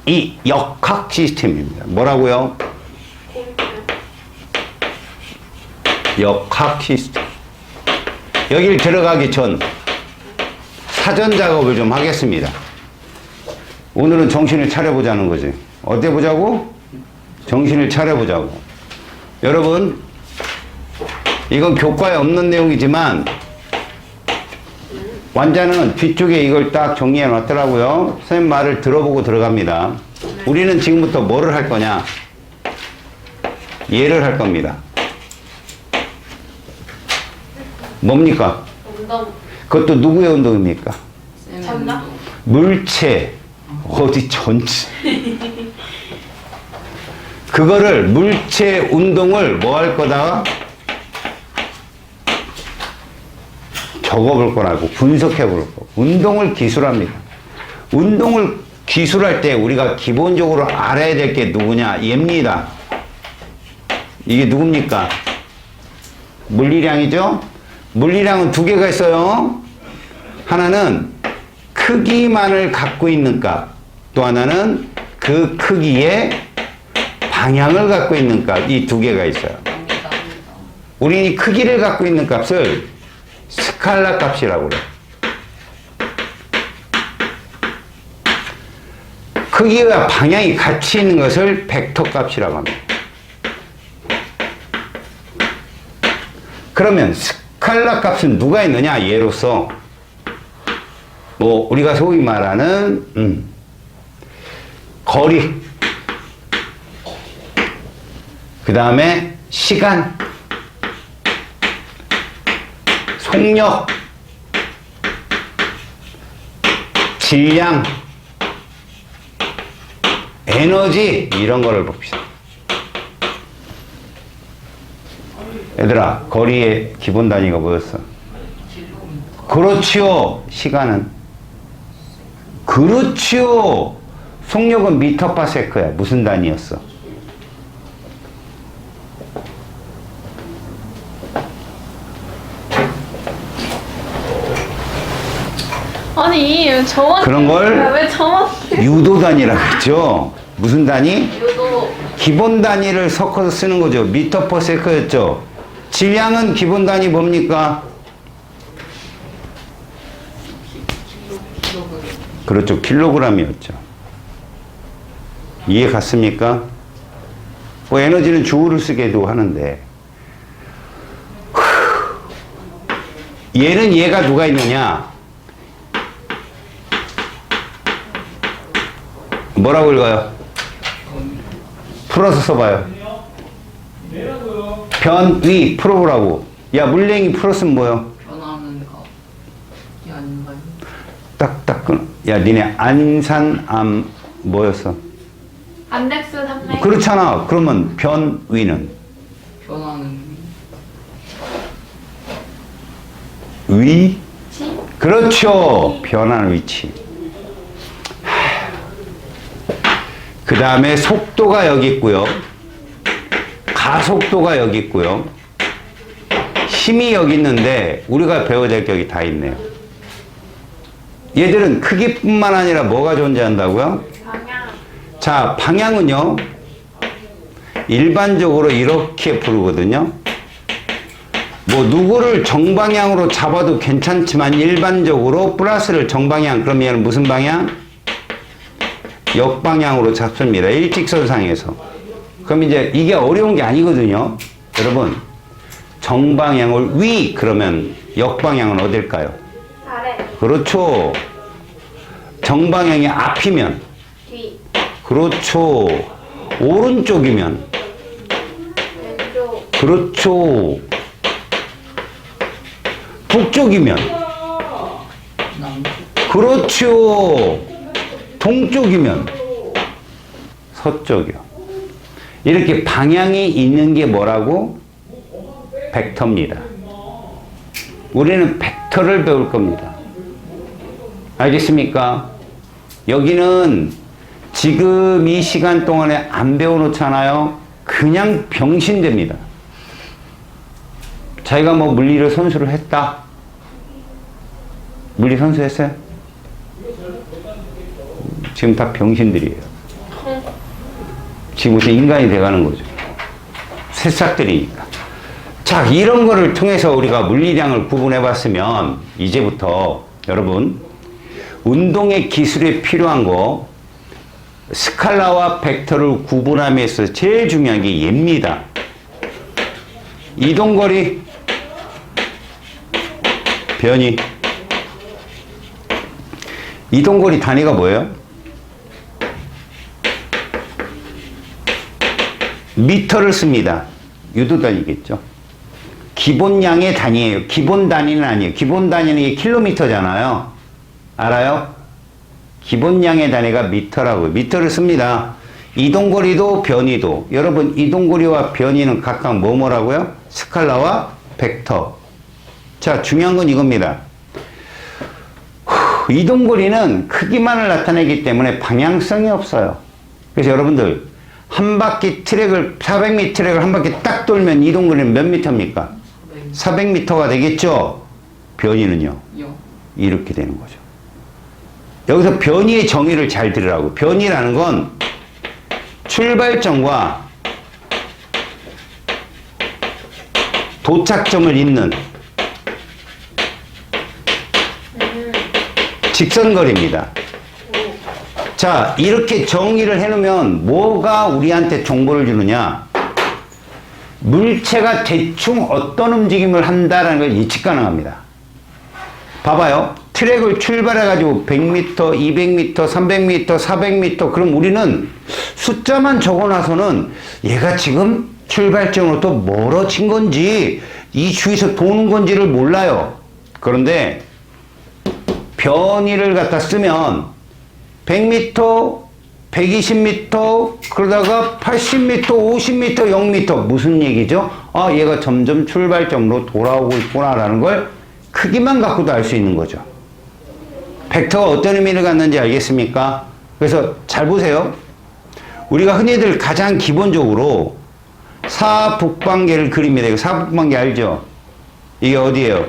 이 역학 시스템입니다. 뭐라고요? 역학 시스템. 여길 들어가기 전 사전 작업을 좀 하겠습니다. 오늘은 정신을 차려보자는 거지. 어때 보자고? 정신을 차려보자고. 여러분, 이건 교과에 없는 내용이지만 완자는 뒤쪽에 이걸 딱 정리해 놨더라고요. 선생님 말을 들어보고 들어갑니다. 우리는 지금부터 뭐를 할 거냐? 예를 할 겁니다. 뭡니까? 운동. 그것도 누구의 운동입니까? 전자? 물체. 어디 전체. 그거를 물체 운동을 뭐 할 거다? 적어볼 거라고 분석해 볼 거. 운동을 기술합니다. 운동을 기술할 때 우리가 기본적으로 알아야 될 게 누구냐? 얘입니다. 이게 누굽니까? 물리량이죠? 물리량은 두 개가 있어요. 하나는 크기만을 갖고 있는 값, 또 하나는 그 크기의 방향을 갖고 있는 값, 이 두 개가 있어요. 우리는 이 크기를 갖고 있는 값을 스칼라 값이라고 그래요. 크기와 방향이 같이 있는 것을 벡터 값이라고 합니다. 그러면 스칼라 값은 누가 있느냐? 예로서 뭐 우리가 소위 말하는 거리, 그 다음에 시간, 속력, 질량, 에너지, 이런 거를 봅시다. 얘들아, 거리의 기본 단위가 뭐였어? 그렇지요. 시간은? 그렇지요. 속력은 미터 파 세크야. 무슨 단위였어? 아니 저한테 그런 걸 왜 저한테 유도 단위라고 했죠. 무슨 단위? 유도 기본 단위를 섞어서 쓰는 거죠. 미터 퍼 세크였죠. 질량은 기본 단위 뭡니까? 그렇죠. 킬로그램이었죠. 이해 갔습니까? 뭐 에너지는 주울을 쓰게도 하는데 얘는 얘가 누가 있느냐? 뭐라고 읽어요? 풀어서 써봐요. 변위 풀어보라고. 야, 물냉이 풀었으면 뭐요? 변하는 거. 이게 아닌가요? 딱딱 끊어. 야, 니네 안산암 뭐였어? 안덱스 산맥. 그렇잖아. 그러면 변위는? 변하는 위? 지? 그렇죠. 변하는 위치. 그 다음에 속도가 여기 있고요. 가속도가 여기 있고요. 힘이 여기 있는데 우리가 배워야 될 게 여기 다 있네요. 얘들은 크기뿐만 아니라 뭐가 존재한다고요? 방향. 자, 방향은요. 일반적으로 이렇게 부르거든요. 뭐 누구를 정방향으로 잡아도 괜찮지만 일반적으로 플러스를 정방향, 그러면 얘는 무슨 방향? 역방향으로 잡습니다. 일직선상에서. 그럼 이제 이게 어려운 게 아니거든요. 여러분, 정방향을 위, 그러면 역방향은 어딜까요? 아래. 그렇죠. 정방향이 앞이면, 뒤. 그렇죠. 오른쪽이면, 왼쪽. 그렇죠. 북쪽이면, 남쪽. 그렇죠. 동쪽이면, 서쪽이요. 이렇게 방향이 있는 게 뭐라고? 벡터입니다. 우리는 벡터를 배울 겁니다. 알겠습니까? 여기는 지금 이 시간 동안에 안 배워놓잖아요. 그냥 병신됩니다. 자기가 뭐 물리를 선수를 했다. 물리 선수 했어요? 지금 다 병신들이에요. 지금부터 인간이 돼가는 거죠. 새싹들이니까. 자, 이런 거를 통해서 우리가 물리량을 구분해 봤으면 이제부터 여러분 운동의 기술에 필요한 거 스칼라와 벡터를 구분함에서 제일 중요한 게 얘입니다. 이동거리, 변이. 이동거리 단위가 뭐예요? 미터를 씁니다. 유도단위겠죠. 기본량의 단위예요. 기본 단위는 아니에요. 기본 단위는 이게 킬로미터잖아요. 알아요? 기본량의 단위가 미터라고요. 미터를 씁니다. 이동거리도 변이도. 여러분 이동거리와 변이는 각각 뭐라고요? 스칼라와 벡터. 자, 중요한 건 이겁니다. 이동거리는 크기만을 나타내기 때문에 방향성이 없어요. 그래서 여러분들 한 바퀴 트랙을 400m 트랙을 한 바퀴 딱 돌면 이동거리는 몇 미터입니까? 400m가 되겠죠? 변이는요? 이렇게 되는 거죠. 여기서 변이의 정의를 잘 들으라고. 변이라는 건 출발점과 도착점을 잇는 직선거리입니다. 자, 이렇게 정의를 해놓으면 뭐가 우리한테 정보를 주느냐? 물체가 대충 어떤 움직임을 한다는 걸 예측 가능합니다. 봐봐요. 트랙을 출발해가지고 100m, 200m, 300m, 400m 그럼 우리는 숫자만 적어놔서는 얘가 지금 출발점으로부터 멀어진 건지 이 주위에서 도는 건지를 몰라요. 그런데 변이를 갖다 쓰면 100m, 120m, 그러다가 80m, 50m, 0m 무슨 얘기죠? 아, 얘가 점점 출발점으로 돌아오고 있구나라는 걸 크기만 갖고도 알 수 있는 거죠. 벡터가 어떤 의미를 갖는지 알겠습니까? 그래서 잘 보세요. 우리가 흔히들 가장 기본적으로 사북방계를 그립니다. 이거 사북방계 알죠? 이게 어디예요?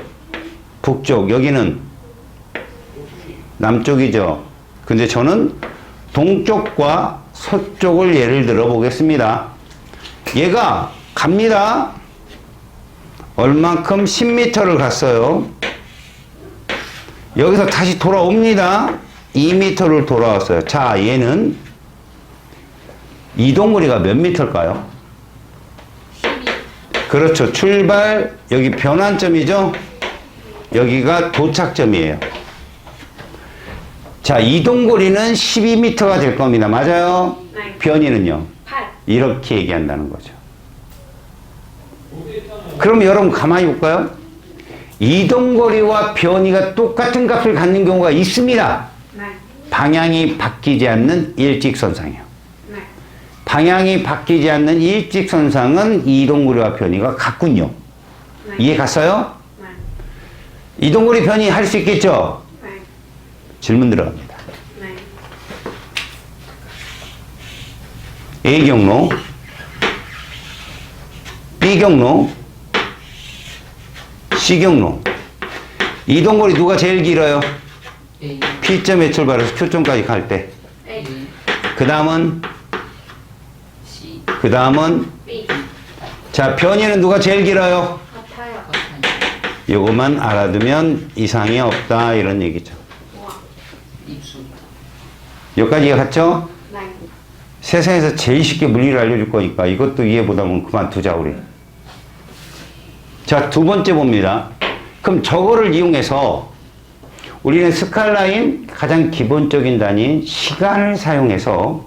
북쪽. 여기는 남쪽이죠. 근데 저는 동쪽과 서쪽을 예를 들어 보겠습니다. 얘가 갑니다. 얼만큼 10m를 갔어요. 여기서 다시 돌아옵니다. 2m를 돌아왔어요. 자, 얘는 이동거리가 몇 미터일까요? 12. 그렇죠. 출발, 여기 변환점이죠? 여기가 도착점이에요. 자, 이동거리는 12m가 될 겁니다. 맞아요? 네. 변이는요? 8. 이렇게 얘기한다는 거죠. 그럼 여러분 가만히 볼까요? 이동거리와 변이가 똑같은 값을 갖는 경우가 있습니다. 네. 방향이 바뀌지 않는 일직선상이요. 네. 방향이 바뀌지 않는 일직선상은 이동거리와 변이가 같군요. 네. 이해 갔어요? 네. 이동거리 변이 할 수 있겠죠? 네. 질문 들어갑니다. 네. A 경로, B 경로, C 경로. 이동거리 누가 제일 길어요? A, P점에 출발해서 Q점까지 갈 때. A. 그 다음은, C, 그 다음은, B. 자, 변이는 누가 제일 길어요? 같아요. 같아요. 요것만 알아두면 이상이 없다, 이런 얘기죠. 우와. 입수, 여기까지 갔죠? 네. 세상에서 제일 쉽게 물리를 알려줄 거니까 이것도 이해 못하면 그만두자, 우리. 자, 두 번째 봅니다. 그럼 저거를 이용해서 우리는 스칼라인 가장 기본적인 단위인 시간을 사용해서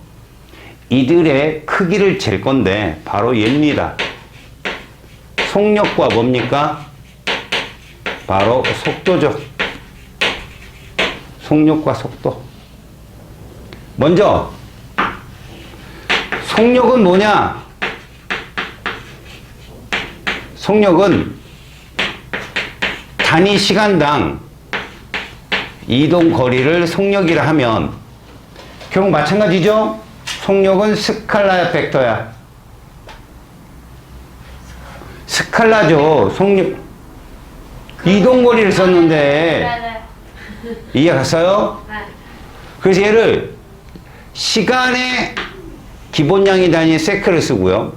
이들의 크기를 잴 건데 바로 얘입니다. 속력과 뭡니까? 바로 속도죠. 속력과 속도. 먼저 속력은 뭐냐? 속력은 단위 시간당 이동 거리를 속력이라 하면 결국 마찬가지죠? 속력은 스칼라야, 벡터야? 스칼라죠. 속력. 이동 거리를 썼는데 네네. 이해 갔어요? 네. 그래서 얘를 시간의 기본량이 단위 세크를 쓰고요.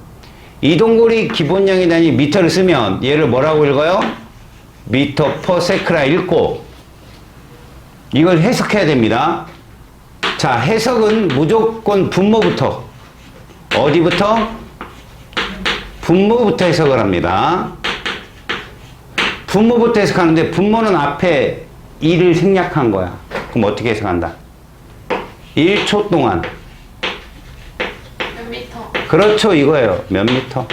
이동거리 기본량이 단위 미터를 쓰면 얘를 뭐라고 읽어요? 미터 퍼 세크라 읽고 이걸 해석해야 됩니다. 자, 해석은 무조건 분모부터 어디부터? 분모부터 해석을 합니다. 분모부터 해석하는데 분모는 앞에 2를 생략한 거야. 그럼 어떻게 해석한다? 1초 동안 몇 미터? 그렇죠, 이거예요. 몇 미터?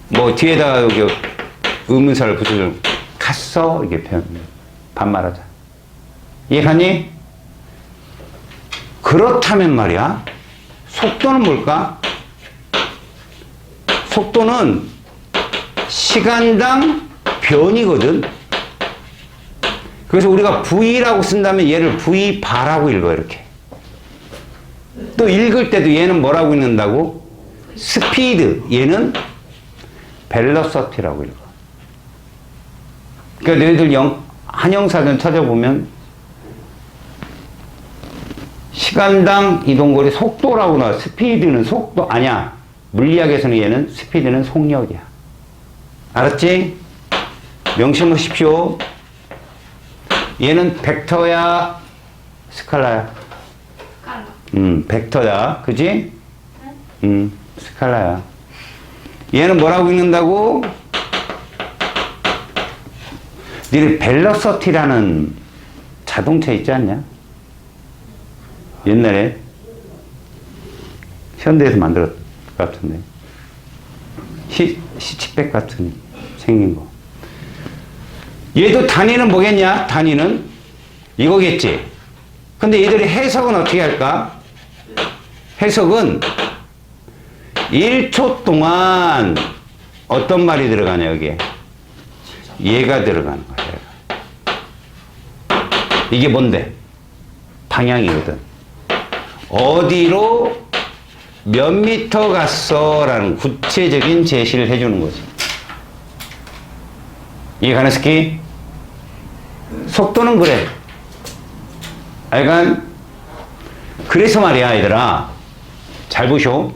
뭐 뒤에다가 여기 의문사를 붙여주면 갔어 이렇게 표현합니다. 반말하자. 이해가니? 그렇다면 말이야, 속도는 뭘까? 속도는 시간당 변이거든. 그래서 우리가 V라고 쓴다면 얘를 V 바라고 읽어, 이렇게. 또 읽을 때도 얘는 뭐라고 읽는다고? 스피드. 얘는 벨로서티라고 읽어. 그러니까 너희들 한영사전 찾아보면 시간당 이동거리 속도라고 나와. 스피드는 속도 아니야. 물리학에서는 얘는 스피드는 속력이야. 알았지? 명심하십시오. 얘는 벡터야, 스칼라야? 깔라. 벡터야. 그지? 스칼라야. 얘는 뭐라고 읽는다고? 니네 벨로서티라는 자동차 있지 않냐? 옛날에 현대에서 만들었을 것 같은데. 시치백 같은 생긴 거. 얘도 단위는 뭐겠냐? 단위는 이거겠지. 근데 얘들이 해석은 어떻게 할까? 해석은 1초 동안 어떤 말이 들어가냐, 여기에. 얘가 들어가는 거야, 얘가. 이게 뭔데? 방향이거든. 어디로 몇 미터 갔어? 라는 구체적인 제시를 해주는 거지. 이해가는 스키? 속도는 그래. 약간, 그래서 말이야, 얘들아. 잘 보쇼.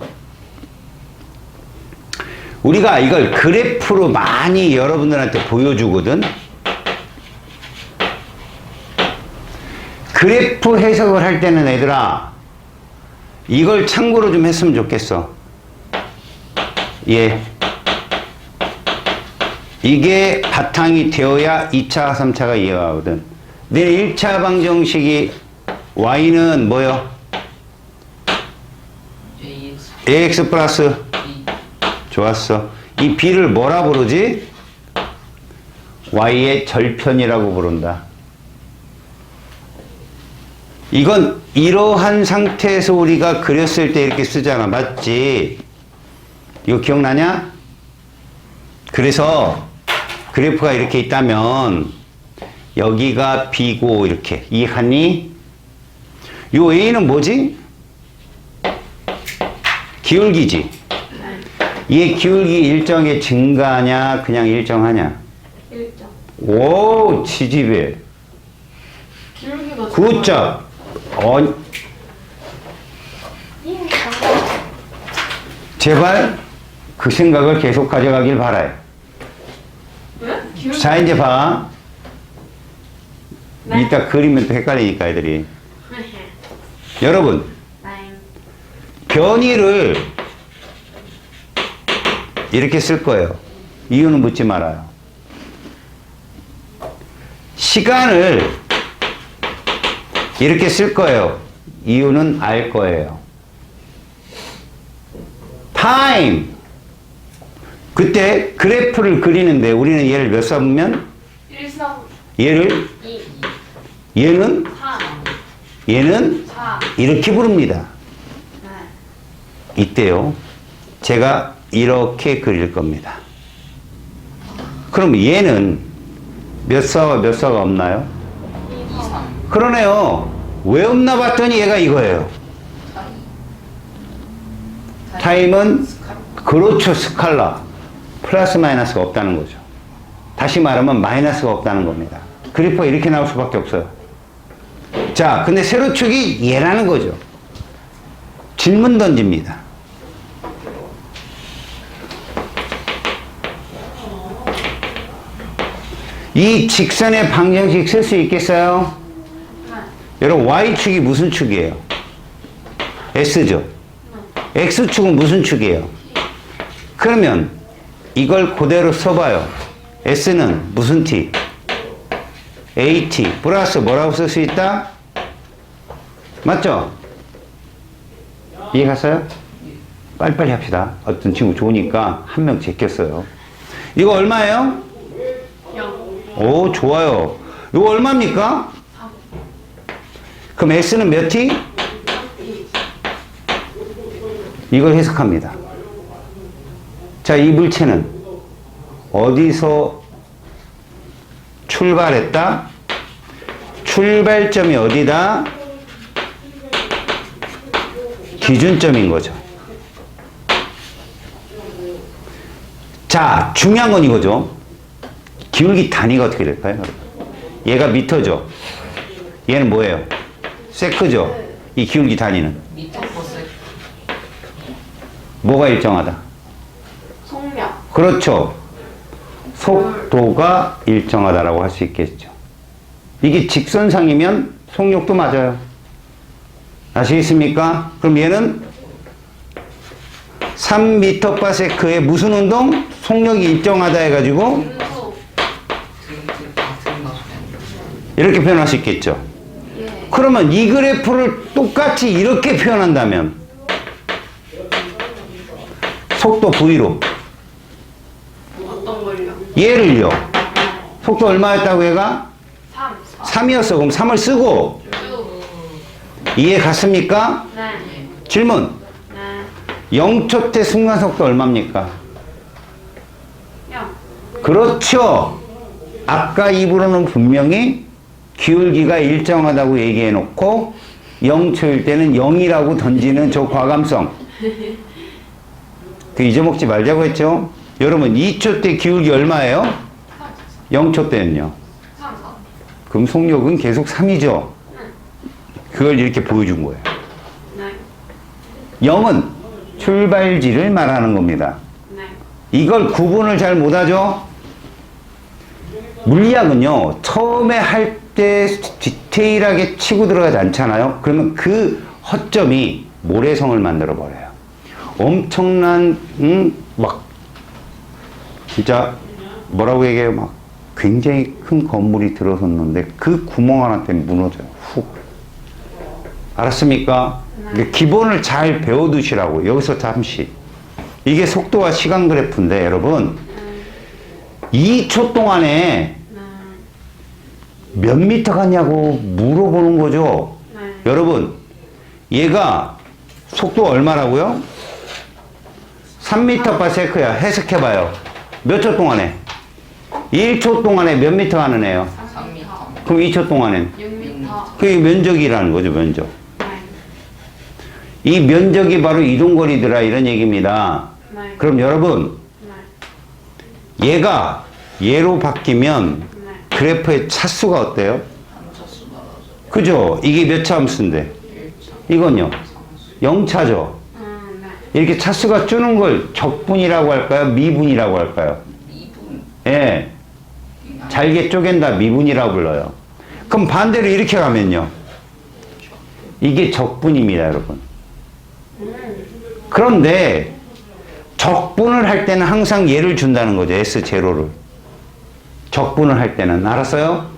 우리가 이걸 그래프로 많이 여러분들한테 보여주거든. 그래프 해석을 할 때는 얘들아, 이걸 참고로 좀 했으면 좋겠어. 예. 이게 바탕이 되어야 2차, 3차가 이해가 가거든. 내 1차 방정식이 y는 뭐요? ax 플러스 B. 좋았어. 이 b를 뭐라 부르지? y의 절편이라고 부른다. 이건 이러한 상태에서 우리가 그렸을 때 이렇게 쓰잖아. 맞지? 이거 기억나냐? 그래서 그래프가 이렇게 있다면 여기가 b고 이렇게. 이해하니? 요 a는 뭐지? 기울기지. 얘 기울기 일정의 증가냐 그냥 일정하냐? 일정. 오, 지지배. 기울기가 굿잡. 제발 그 생각을 계속 가져가길 바라요. 왜? 기울기. 자, 이제 봐. 네. 이따 그리면 또 헷갈리니까 애들이. 여러분, 네. 변이를 이렇게 쓸 거예요. 이유는 묻지 말아요. 시간을 이렇게 쓸 거예요. 이유는 알 거예요. time. 그때 그래프를 그리는데 우리는 얘를 몇 삽으면? 1, 4, 얘를 2, 얘는 4, 얘는 4. 이렇게 부릅니다. 네. 이때요. 제가 이렇게 그릴 겁니다. 그럼 얘는 몇 사와 몇 사가 없나요? 2, 4. 그러네요. 왜 없나 봤더니 얘가 이거예요. 타임은 그렇죠. 스칼라. 플러스 마이너스가 없다는 거죠. 다시 말하면 마이너스가 없다는 겁니다. 그래프가 이렇게 나올 수밖에 없어요. 자, 근데 세로축이 얘라는 거죠. 질문 던집니다. 이 직선의 방정식 쓸 수 있겠어요? 여러분, Y축이 무슨 축이에요? S죠? X축은 무슨 축이에요? 그러면 이걸 그대로 써봐요. S는 무슨 T? AT 플러스 뭐라고 쓸 수 있다? 맞죠? 이해갔어요? 빨리빨리 합시다. 어떤 친구 좋으니까 한 명 제꼈어요. 이거 얼마예요? 0. 오, 좋아요. 이거 얼마입니까? 3. 그럼 S는 몇 T? 3T. 이걸 해석합니다. 자, 이 물체는 어디서 출발했다? 출발점이 어디다? 기준점인 거죠. 자, 중요한 건 이거죠. 기울기 단위가 어떻게 될까요? 여러분? 얘가 미터죠. 얘는 뭐예요? 세크죠. 이 기울기 단위는 미터 퍼센트. 뭐가 일정하다? 속력. 그렇죠. 속도가 일정하다라고 할 수 있겠죠. 이게 직선상이면 속력도 맞아요. 아시겠습니까? 그럼 얘는 3m/s의 무슨 운동? 속력이 일정하다 해가지고 운수. 이렇게 표현할 수 있겠죠. 예. 그러면 이 그래프를 똑같이 이렇게 표현한다면 속도 V로 어떤 걸요? 얘를요. 속도 얼마였다고 얘가? 3. 3이었어. 그럼 3을 쓰고 쭉. 이해 갔습니까? 네. 질문. 네. 0초 때 순간속도 얼마입니까? 0. 그렇죠. 아까 입으로는 분명히 기울기가 일정하다고 얘기해 놓고 0초일 때는 0이라고 던지는 저 과감성. 그 잊어먹지 말자고 했죠. 여러분 2초 때 기울기 얼마예요? 0초 때는요. 3. 4. 그럼 속력은 계속 3이죠. 그걸 이렇게 보여준 거예요. 네. 0은 출발지를 말하는 겁니다. 네. 이걸 구분을 잘 못하죠? 물리학은요, 처음에 할 때 디테일하게 치고 들어가지 않잖아요? 그러면 그 허점이 모래성을 만들어 버려요. 엄청난, 막, 진짜, 뭐라고 얘기해요? 막, 굉장히 큰 건물이 들어섰는데 그 구멍 하나 때문에 무너져요. 훅. 알았습니까? 그러니까 기본을 잘 배워두시라고. 여기서 잠시. 이게 속도와 시간 그래프인데, 여러분, 2초 동안에 몇 미터 갔냐고 물어보는 거죠. 네. 여러분, 얘가 속도 얼마라고요? 3m/s야. 해석해봐요. 몇 초 동안에? 1초 동안에 몇 미터 가는 애요? 3미터. 그럼 2초 동안엔? 6m. 그게 면적이라는 거죠, 면적. 네. 이 면적이 바로 이동거리더라, 이런 얘기입니다. 네. 그럼 여러분, 네. 얘가 얘로 바뀌면 네. 그래프의 차수가 어때요? 함차수 나눠서 그죠? 이게 몇 차 함수인데? 1차. 이건요? 0차죠? 네. 이렇게 차수가 주는 걸 적분이라고 할까요? 미분이라고 할까요? 2분. 예. 잘게 쪼갠다 미분이라고 불러요. 그럼 반대로 이렇게 가면요. 이게 적분입니다, 여러분. 그런데 적분을 할 때는 항상 얘를 준다는 거죠. S0를. 적분을 할 때는. 알았어요?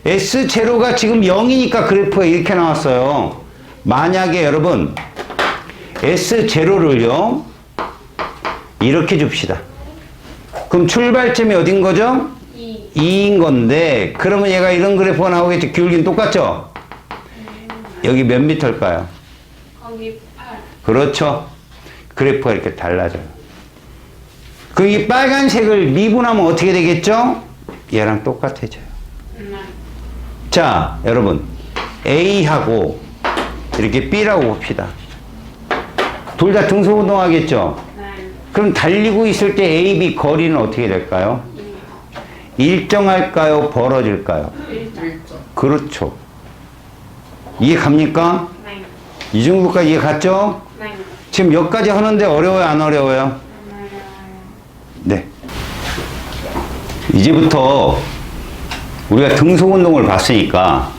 S0가 지금 0이니까 그래프가 이렇게 나왔어요. 만약에 여러분 S0를요. 이렇게 줍시다. 그럼 출발점이 어딘 거죠? 2. 2인 건데 그러면 얘가 이런 그래프가 나오겠죠. 기울기는 똑같죠? 여기 몇 미터일까요? 거기 8. 그렇죠. 그래프가 이렇게 달라져요. 그럼 이 빨간색을 미분하면 어떻게 되겠죠? 얘랑 똑같아져요. 네. 자, 여러분 A하고 이렇게 B라고 봅시다. 둘 다 등소운동 하겠죠? 네. 그럼 달리고 있을 때 A, B 거리는 어떻게 될까요? 2m. 일정할까요? 벌어질까요? 1점. 1점. 그렇죠. 이해 갑니까? 네. 이 정도까지 이해 갔죠? 네. 지금 여기까지 하는데 어려워요, 안 어려워요? 네. 이제부터 우리가 등속 운동을 봤으니까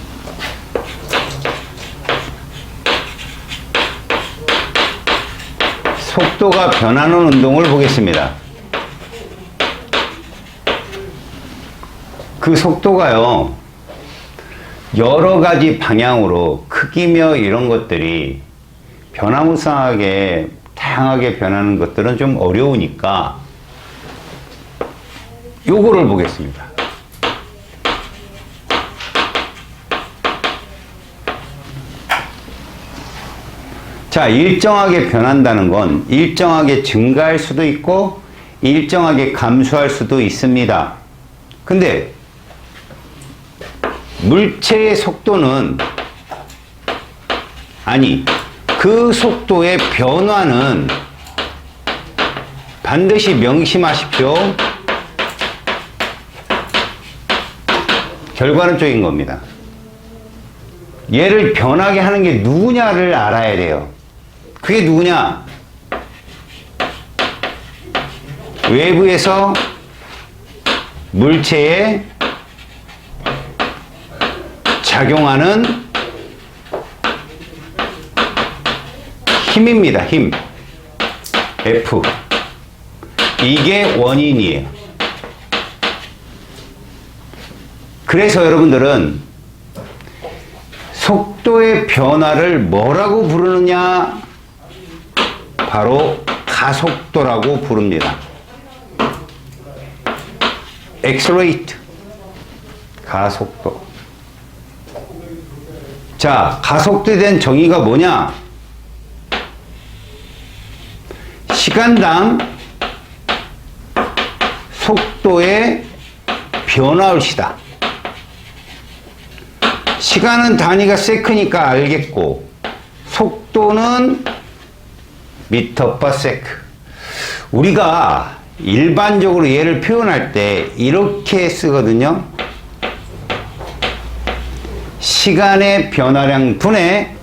속도가 변하는 운동을 보겠습니다. 그 속도가요, 여러 가지 방향으로 크기며 이런 것들이 변화무쌍하게 다양하게 변하는 것들은 좀 어려우니까 요거를 보겠습니다. 자, 일정하게 변한다는 건 일정하게 증가할 수도 있고 일정하게 감소할 수도 있습니다. 근데 물체의 속도는 아니 그 속도의 변화는 반드시 명심하십시오. 결과론적인 겁니다. 얘를 변하게 하는 게 누구냐를 알아야 돼요. 그게 누구냐? 외부에서 물체에 작용하는 힘입니다. 힘. F. 이게 원인이에요. 그래서 여러분들은 속도의 변화를 뭐라고 부르느냐? 바로 가속도라고 부릅니다. accelerate. 가속도. 자, 가속도에 대한 정의가 뭐냐? 시간당 속도의 변화일시다. 시간은 단위가 세크니까 알겠고 속도는 미터 퍼 세크. 우리가 일반적으로 얘를 표현할 때 이렇게 쓰거든요. 시간의 변화량 분의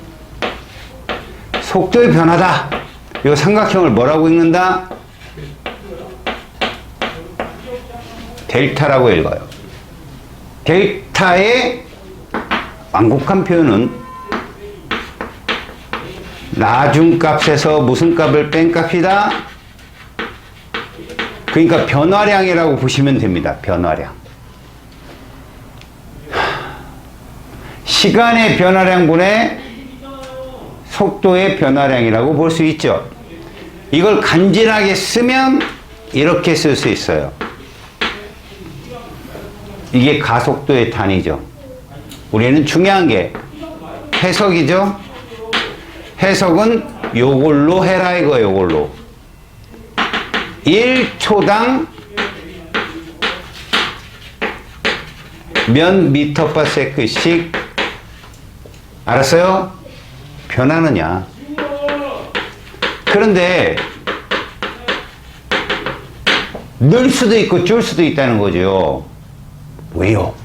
속도의 변화다. 이 삼각형을 뭐라고 읽는다? 델타라고 읽어요. 델타의 완곡한 표현은 나중값에서 무슨 값을 뺀 값이다? 그러니까 변화량이라고 보시면 됩니다. 변화량. 시간의 변화량분의 속도의 변화량이라고 볼 수 있죠. 이걸 간단하게 쓰면 이렇게 쓸 수 있어요. 이게 가속도의 단위죠. 우리는 중요한 게 해석이죠. 해석은 요걸로 해라 이거. 요걸로 1초당 몇 미터 퍼 세크씩 알았어요? 변하느냐. 그런데 늘 수도 있고 줄 수도 있다는 거죠. 왜요?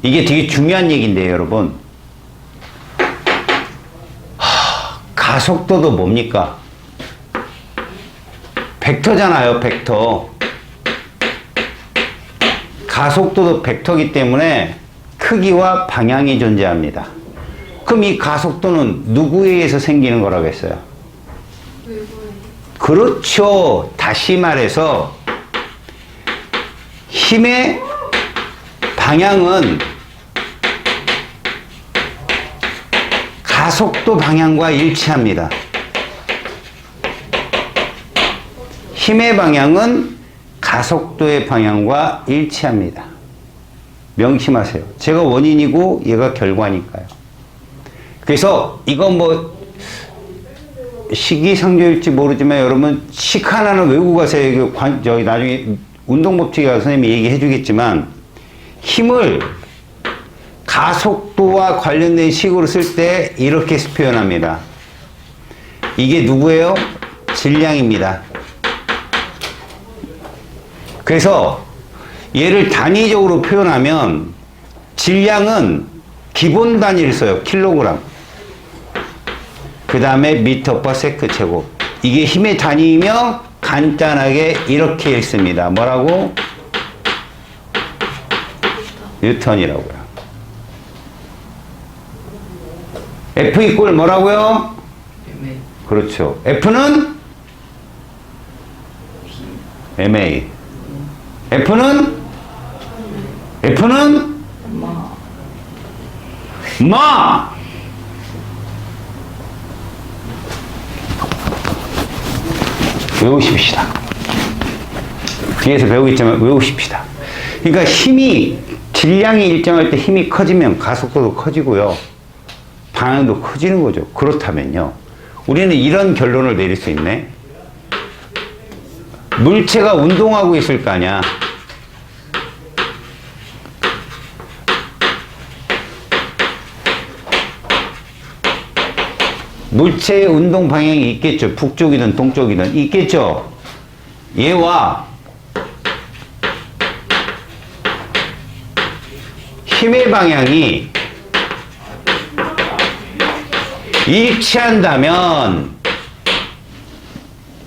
이게 되게 중요한 얘기인데요, 여러분. 가속도도 뭡니까? 벡터잖아요, 벡터. 가속도도 벡터이기 때문에 크기와 방향이 존재합니다. 그럼 이 가속도는 누구에 의해서 생기는 거라고 했어요? 그렇죠. 다시 말해서 힘의 방향은 가속도 방향과 일치합니다. 힘의 방향은 가속도의 방향과 일치합니다. 명심하세요. 제가 원인이고 얘가 결과니까요. 그래서 이건 뭐 시기상조일지 모르지만 여러분 식 하나는 외우고 가세요. 저기 나중에 운동법칙에 가서 선생님이 얘기해 주겠지만 힘을 가속도와 관련된 식으로 쓸 때 이렇게 표현합니다. 이게 누구예요? 질량입니다. 그래서 얘를 단위적으로 표현하면 질량은 기본 단위를 써요. 킬로그램. 그 다음에 미터 퍼 세크 제곱. 이게 힘의 단위이며 간단하게 이렇게 읽습니다. 뭐라고? 뉴턴이라고요. F 이꼴 뭐라고요? MA. 그렇죠. F는 MA. F는 엄마. 마. 외우십시다. 뒤에서 배우겠지만 외우십시다. 그러니까 힘이 질량이 일정할 때 힘이 커지면 가속도도 커지고요. 방향도 커지는 거죠. 그렇다면요. 우리는 이런 결론을 내릴 수 있네. 물체가 운동하고 있을 거 아니야. 물체의 운동 방향이 있겠죠. 북쪽이든 동쪽이든 있겠죠. 얘와 힘의 방향이 일치한다면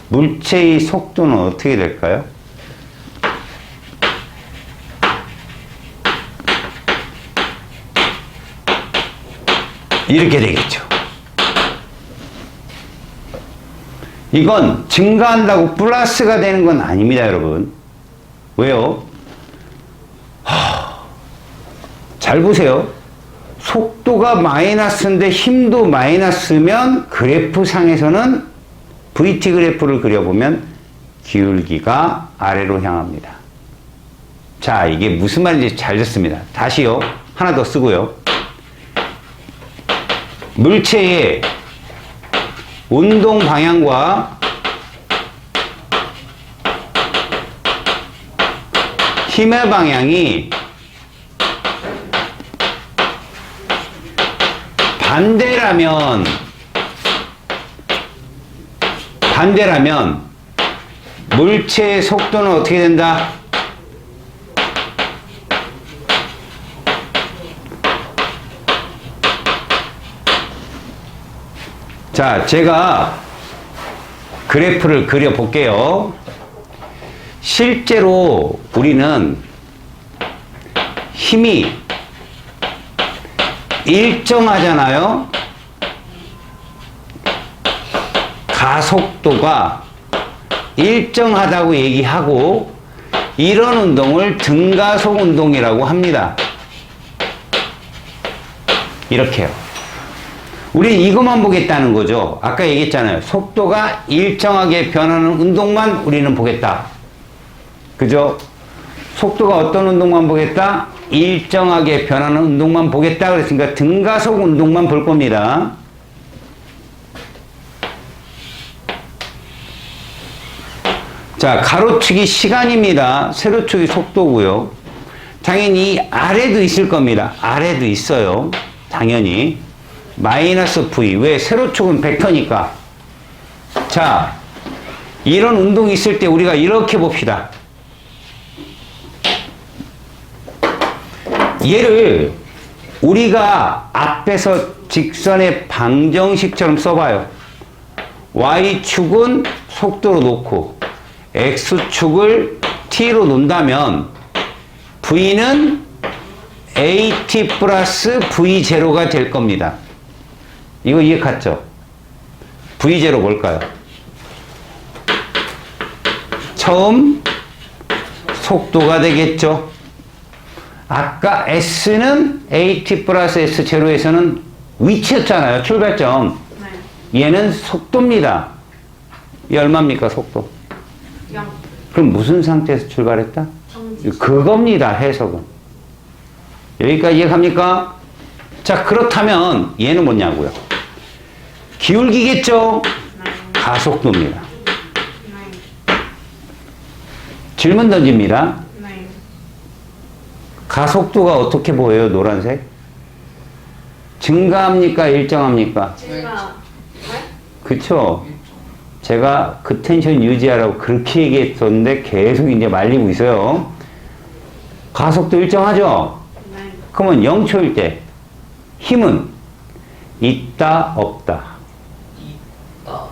물체의 속도는 어떻게 될까요? 이렇게 되겠죠. 이건 증가한다고 플러스가 되는 건 아닙니다, 여러분. 왜요? 잘 보세요. 속도가 마이너스인데 힘도 마이너스면 그래프 상에서는 VT 그래프를 그려보면 기울기가 아래로 향합니다. 자, 이게 무슨 말인지 잘 듣습니다. 다시요. 하나 더 쓰고요. 물체의 운동 방향과 힘의 방향이 반대라면 물체의 속도는 어떻게 된다? 자, 제가 그래프를 그려볼게요. 실제로 우리는 힘이 일정하잖아요. 가속도가 일정하다고 얘기하고 이런 운동을 등가속 운동이라고 합니다. 이렇게요. 우리 이것만 보겠다는 거죠. 아까 얘기했잖아요. 속도가 일정하게 변하는 운동만 우리는 보겠다. 그죠? 속도가 어떤 운동만 보겠다? 일정하게 변하는 운동만 보겠다. 그랬으니까 등가속 운동만 볼 겁니다. 자, 가로축이 시간입니다. 세로축이 속도고요. 당연히 아래도 있을 겁니다. 아래도 있어요. 당연히. 마이너스 V. 왜? 세로축은 벡터니까. 자, 이런 운동이 있을 때 우리가 이렇게 봅시다. 얘를 우리가 앞에서 직선의 방정식처럼 써봐요. Y축은 속도로 놓고 X축을 T로 놓는다면 V는 AT 플러스 V0가 될 겁니다. 이거 이해 갔죠? V0 뭘까요? 처음 속도가 되겠죠? 아까 S는 AT 플러스 S0에서는 위치였잖아요. 출발점. 네. 얘는 속도입니다. 이 얼마입니까, 속도? 0. 그럼 무슨 상태에서 출발했다? 정지. 그겁니다, 해석은. 여기까지 이해갑니까? 자, 그렇다면 얘는 뭐냐고요? 기울기겠죠? 네. 가속도입니다. 네. 질문 던집니다. 네. 가속도가 어떻게 보여요, 노란색? 증가합니까, 일정합니까? 제가 네? 그쵸? 제가 그 텐션 유지하라고 그렇게 얘기했었는데 계속 이제 말리고 있어요. 가속도 일정하죠? 네. 그러면 0초일 때 힘은 있다, 없다. 있다.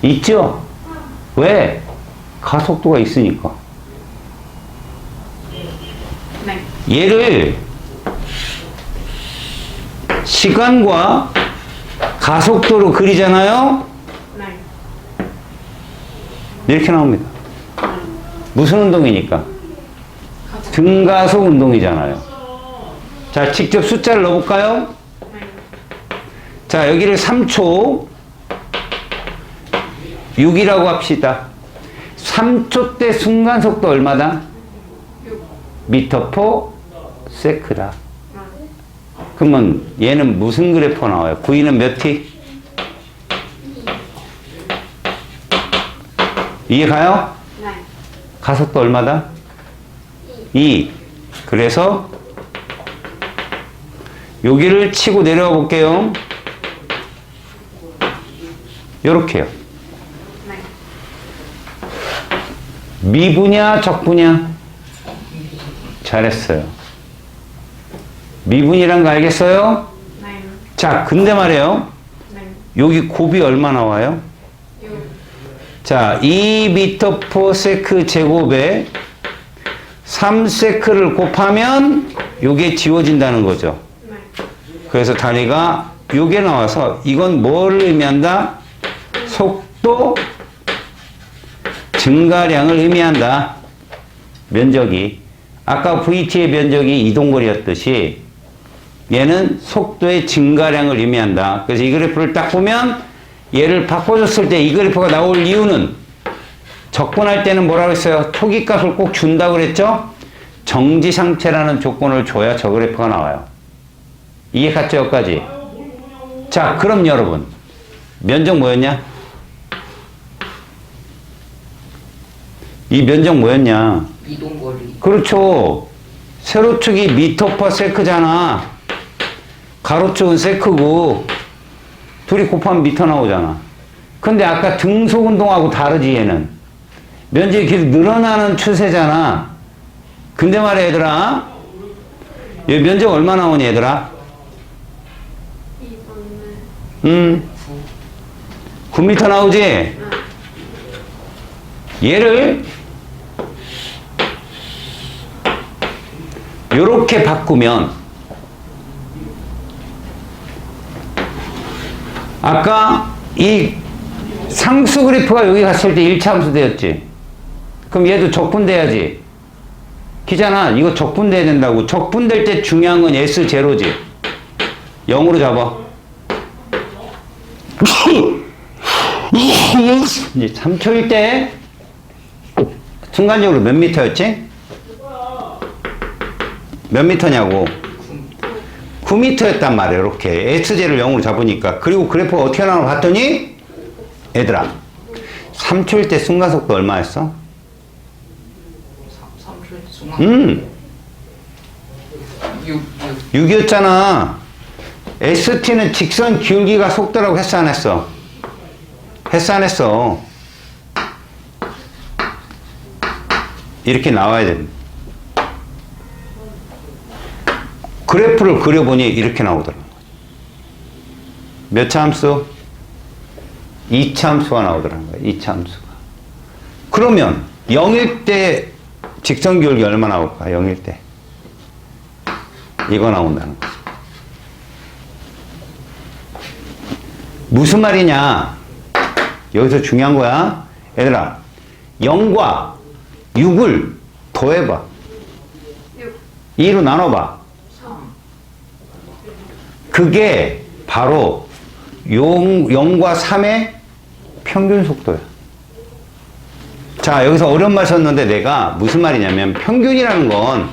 있죠? 왜? 가속도가 있으니까. 네. 얘를 시간과 가속도로 그리잖아요? 네. 이렇게 나옵니다. 무슨 운동이니까? 등가속 운동이잖아요. 자, 직접 숫자를 넣어볼까요? 네. 자, 여기를 3초 6이라고 합시다. 3초 때 순간속도 얼마다? 6. 미터 포 세크다. 아. 그러면 얘는 무슨 그래프가 나와요? 9위는 몇 t? 이해 가요? 네. 가속도 얼마다? 2. 그래서 여기를 치고 내려가 볼게요. 요렇게요. 네. 미분이야, 적분이야? 잘했어요. 미분이란 거 알겠어요? 네. 자, 근데 말이에요. 네. 여기 곱이 얼마 나와요? 6. 자, 2m per sec 제곱에 3sec를 곱하면 요게 지워진다는 거죠. 네. 그래서 단위가 요게 나와서 이건 뭐를 의미한다? 속도 증가량을 의미한다. 면적이. 아까 VT의 면적이 이동거리였듯이 얘는 속도의 증가량을 의미한다. 그래서 이 그래프를 딱 보면 얘를 바꿔줬을 때 이 그래프가 나올 이유는 적분할 때는 뭐라고 했어요? 초기값을 꼭 준다고 그랬죠? 정지 상태라는 조건을 줘야 저 그래프가 나와요. 이해 갔죠? 여기까지? 자, 그럼 여러분 면적 뭐였냐? 이 면적 뭐였냐? 이동거리. 그렇죠. 세로축이 미터 퍼 세크잖아. 가로축은 세크고 둘이 곱하면 미터 나오잖아. 근데 아까 등속 운동하고 다르지 얘는. 면적이 계속 늘어나는 추세잖아. 근데 말이야 얘들아. 얘 면적 얼마 나오니 얘들아? 2번은 9m 나오지? 얘를 요렇게 바꾸면 아까 이 상수 그래프가 여기 갔을 때 1차 함수 되었지. 그럼 얘도 적분돼야지. 기잖아. 이거 적분돼야 된다고. 적분될 때 중요한 건 S0지. 0으로 잡아. 이제 3초일 때 순간적으로 몇 미터였지? 몇 미터냐고. 9미터였단 말이에요. 이렇게 S제를 0으로 잡으니까. 그리고 그래프가 어떻게 나오나 봤더니 얘들아 3초일 때 순간속도 얼마였어? 3초 순간. 6. 6이었잖아. ST는 직선 기울기가 속도라고 했어 안 했어? 했어 안 했어? 이렇게 나와야 됩니다. 그래프를 그려보니 이렇게 나오더라고요. 몇 차 함수? 2차 함수가 나오더라고요. 2차 함수가. 그러면 0일 때 직선 기울기 얼마 나올까? 0일 때. 이거 나온다는 거죠. 무슨 말이냐? 여기서 중요한 거야. 얘들아, 0과 6을 더해봐. 6. 2로 나눠봐. 3. 그게 바로 0과 3의 평균 속도야. 자, 여기서 어려운 말 썼는데 내가 무슨 말이냐면 평균이라는 건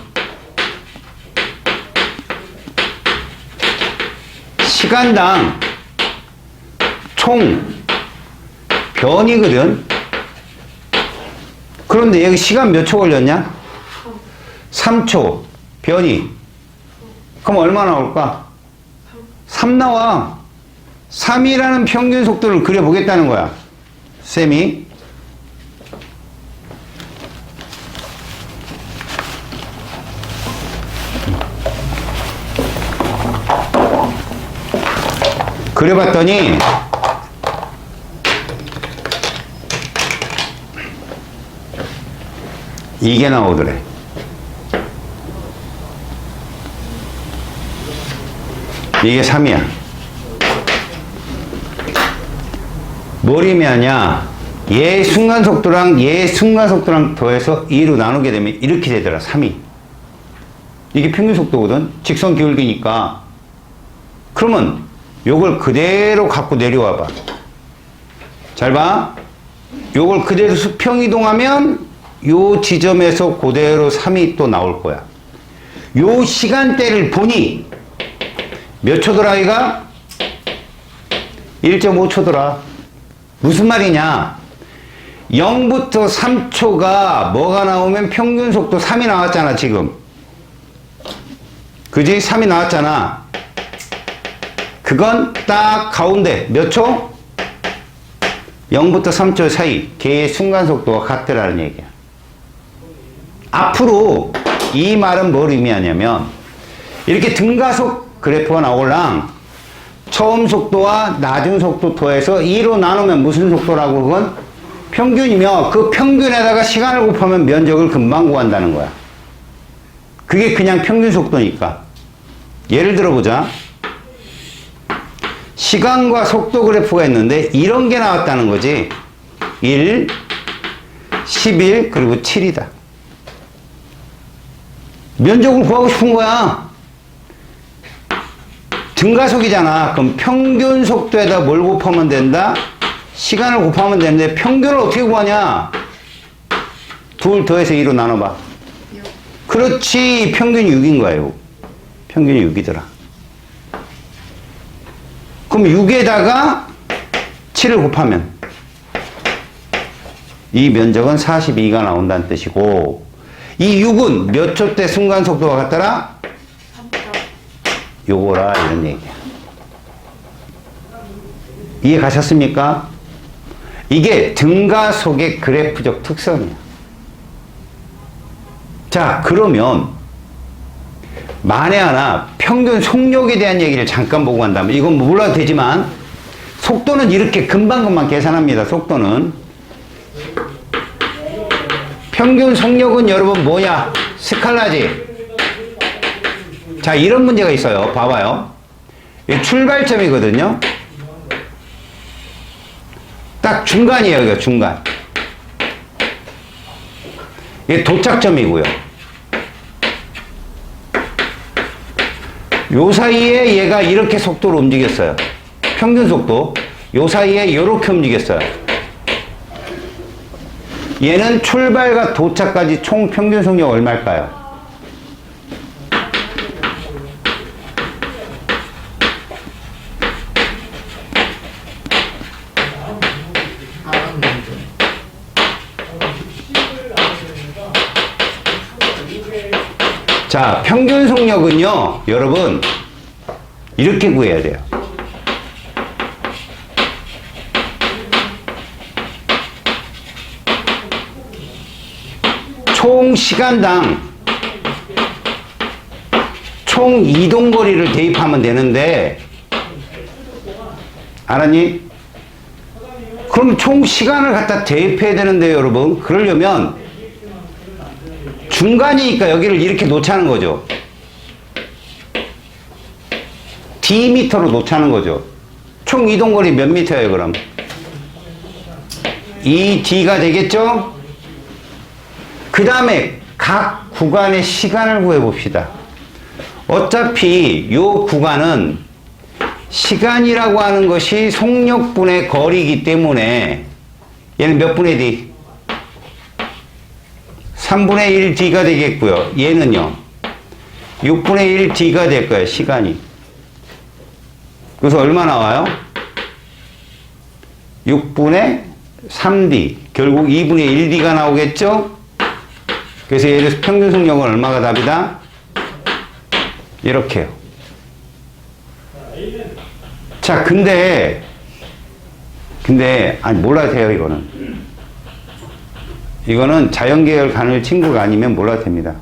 시간당 총 변이거든. 그런데 여기 시간 몇 초 걸렸냐? 3초 변이. 그럼 얼마 나올까? 3 나와. 3이라는 평균 속도를 그려보겠다는 거야. 쌤이. 그래봤더니 이게 나오더래. 이게 3이야. 뭘 의미하냐? 얘 순간속도랑 얘 순간속도랑 더해서 2로 나누게 되면 이렇게 되더라. 3이. 이게 평균속도거든. 직선 기울기니까. 그러면 요걸 그대로 갖고 내려와 봐. 잘 봐. 요걸 그대로 수평 이동하면 요 지점에서 그대로 3이 또 나올 거야. 요 시간대를 보니 몇 초더라 이가? 1.5초더라. 무슨 말이냐? 0부터 3초가 뭐가 나오면 평균 속도 3이 나왔잖아 지금. 그지? 3이 나왔잖아. 그건 딱 가운데 몇 초? 0부터 3초 사이 걔의 순간속도가 같더라는 얘기야. 앞으로 이 말은 뭘 의미하냐면 이렇게 등가속 그래프가 나올랑 처음 속도와 낮은 속도 더해서 2로 나누면 무슨 속도라고? 그건 평균이며 그 평균에다가 시간을 곱하면 면적을 금방 구한다는 거야. 그게 그냥 평균 속도니까. 예를 들어보자. 시간과 속도 그래프가 있는데 이런 게 나왔다는 거지. 1, 11, 그리고 7이다. 면적을 구하고 싶은 거야. 등가속이잖아. 그럼 평균 속도에다 뭘 곱하면 된다? 시간을 곱하면 되는데 평균을 어떻게 구하냐? 2 더해서 2로 나눠봐. 그렇지. 평균이 6인 거예요. 평균이 6이더라. 그럼 6에다가 7을 곱하면 이 면적은 42가 나온다는 뜻이고, 이 6은 몇 초 때 순간 속도가 같더라? 3초. 요거라 이런 얘기야. 이해 가셨습니까? 이게 등가속의 그래프적 특성이야. 자, 그러면 만에 하나 평균 속력에 대한 얘기를 잠깐 보고 간다면, 이건 몰라도 되지만 속도는 이렇게 금방금방 계산합니다. 속도는 평균 속력은 여러분 뭐냐? 스칼라지. 자, 이런 문제가 있어요. 봐봐요. 이 출발점이거든요. 딱 중간이에요. 여기가 중간. 이게 도착점이고요. 요 사이에 얘가 이렇게 속도로 움직였어요. 평균 속도. 요 사이에 이렇게 움직였어요. 얘는 출발과 도착까지 총 평균 속력 얼마일까요? 자, 평균 속력은요, 여러분, 이렇게 구해야 돼요. 총 시간당 총 이동거리를 대입하면 되는데, 알았니? 그럼 총 시간을 갖다 대입해야 되는데, 여러분, 그러려면 중간이니까 여기를 이렇게 놓자는 거죠. D미터로 놓자는 거죠. 총 이동거리 몇 미터예요, 그럼? 2D가 되겠죠? 그 다음에 각 구간의 시간을 구해봅시다. 어차피 이 구간은 시간이라고 하는 것이 속력분의 거리이기 때문에 얘는 몇 분의 D? 3분의 1D가 되겠고요. 얘는요. 6분의 1D가 될 거예요. 시간이. 그래서 얼마 나와요? 6분의 3D. 결국 2분의 1D가 나오겠죠? 그래서 얘를 평균 속력은 얼마가 답이다? 이렇게요. 자, 근데 아니 몰라도 돼요. 이거는 자연계열 가는 친구가 아니면 몰라도 됩니다.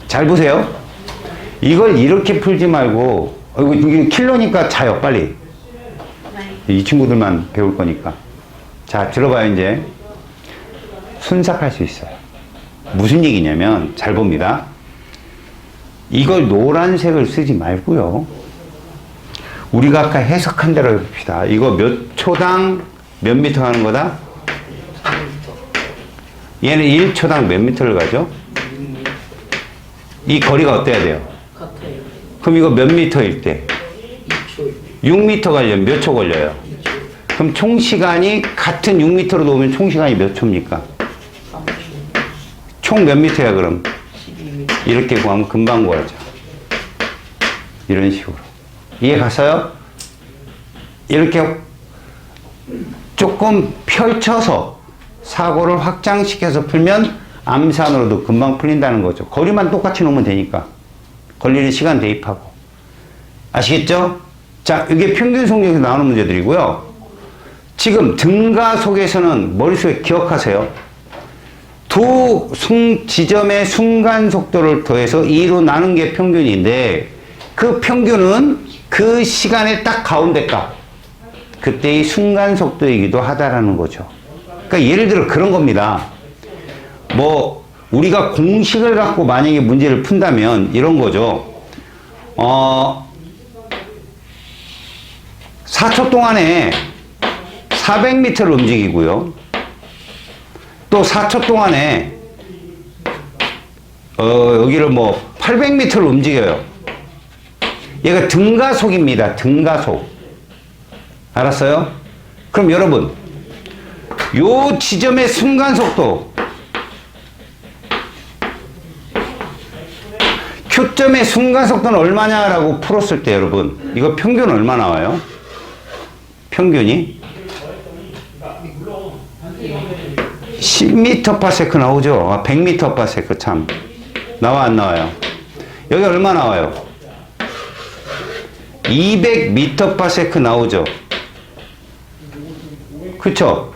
잘 보세요. 이걸 이렇게 풀지 말고 이게 킬러니까 자요, 빨리. 네. 이 친구들만 배울 거니까. 자, 들어봐요, 이제. 순삭할 수 있어요. 무슨 얘기냐면, 잘 봅니다. 이걸 노란색을 쓰지 말고요. 우리가 아까 해석한 대로 해봅시다. 이거 몇 초당 몇 미터 가는 거다? 3m. 얘는 1초당 몇 미터를 가죠? 6m. 이 거리가 어때야 돼요? 같아요. 그럼 이거 몇 미터일 때? 2초. 6미터 가려면 몇 초 걸려요? 2초. 그럼 총 시간이 같은 6미터로 놓으면 총 시간이 몇 초입니까? 3초. 총 몇 미터야 그럼? 12m. 이렇게 구하면 금방 구하죠. 이런 식으로. 이해 갔어요? 이렇게 조금 펼쳐서 사고를 확장시켜서 풀면 암산으로도 금방 풀린다는 거죠. 거리만 똑같이 놓으면 되니까. 걸리는 시간 대입하고. 아시겠죠? 자, 이게 평균 속력에서 나오는 문제들이고요. 지금 등가속에서는 머릿속에 기억하세요. 두 지점의 순간 속도를 더해서 2로 나눈 게 평균인데 그 평균은 그 시간의 딱 가운데 값. 그때의 순간 속도이기도 하다라는 거죠. 그러니까 예를 들어 그런 겁니다. 뭐 우리가 공식을 갖고 만약에 문제를 푼다면 이런 거죠. 4초 동안에 400m를 움직이고요. 또 4초 동안에 여기를 뭐 800m를 움직여요. 얘가 등가속입니다. 등가속. 알았어요? 그럼 여러분 요 지점의 순간속도 Q점의 순간속도는 얼마냐라고 풀었을 때 여러분 이거 평균 얼마 나와요? 평균이 10m/s 나오죠. 100m/s 참 나와 안 나와요? 여기 얼마 나와요? 200m/s 나오죠. 그쵸?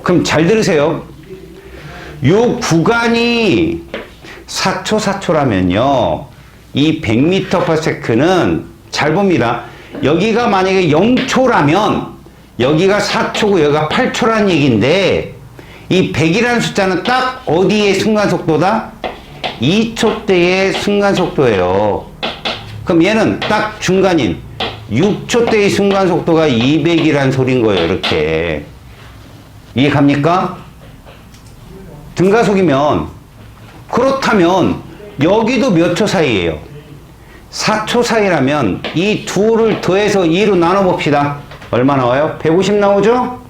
그럼 잘 들으세요. 요 구간이 4초라면요. 이 100m/s는 잘 봅니다. 여기가 만약에 0초라면 여기가 4초고 여기가 8초라는 얘기인데 이 100이라는 숫자는 딱 어디의 순간속도다? 2초대의 순간속도예요. 그럼 얘는 딱 중간인 6초대의 순간속도가 200이란 소린 거예요. 이렇게. 이해 갑니까? 등가속이면 그렇다면 여기도 몇 초 사이예요? 4초 사이라면 이 두를 더해서 2로 나눠봅시다. 얼마 나와요? 150 나오죠?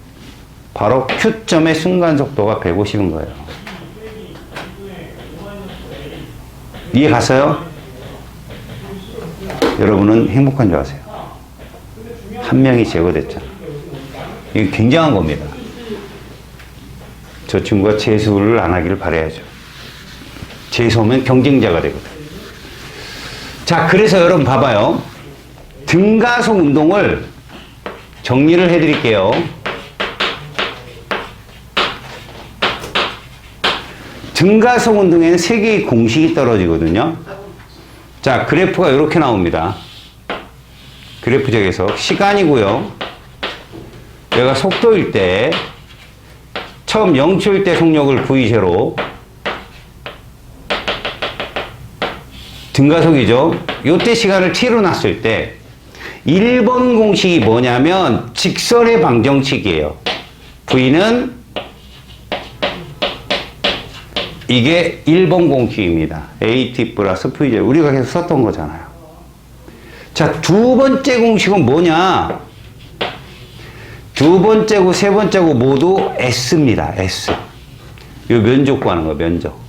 바로 Q점의 순간속도가 150인 거예요. 이해 갔어요? 여러분은 행복한 줄 아세요? 한 명이 제거됐잖아. 이게 굉장한 겁니다. 저 친구가 재수를 안 하기를 바라야죠. 재수하면 경쟁자가 되거든. 자, 그래서 여러분 봐봐요. 등가속 운동을 정리를 해드릴게요. 등가속 운동에는 3개의 공식이 떨어지거든요. 자, 그래프가 이렇게 나옵니다. 그래프적에서 시간이고요. 여기가 속도일 때 처음 0초일 때 속력을 V0 등가속이죠. 요때 시간을 t로 놨을 때 1번 공식이 뭐냐면 직선의 방정식이에요. V는 이게 1번 공식입니다. AT 플러스 VJ. 우리가 계속 썼던 거잖아요. 자, 두 번째 공식은 뭐냐? 두 번째고 세 번째고 모두 S입니다. S. 요 면적 구하는 거, 면적.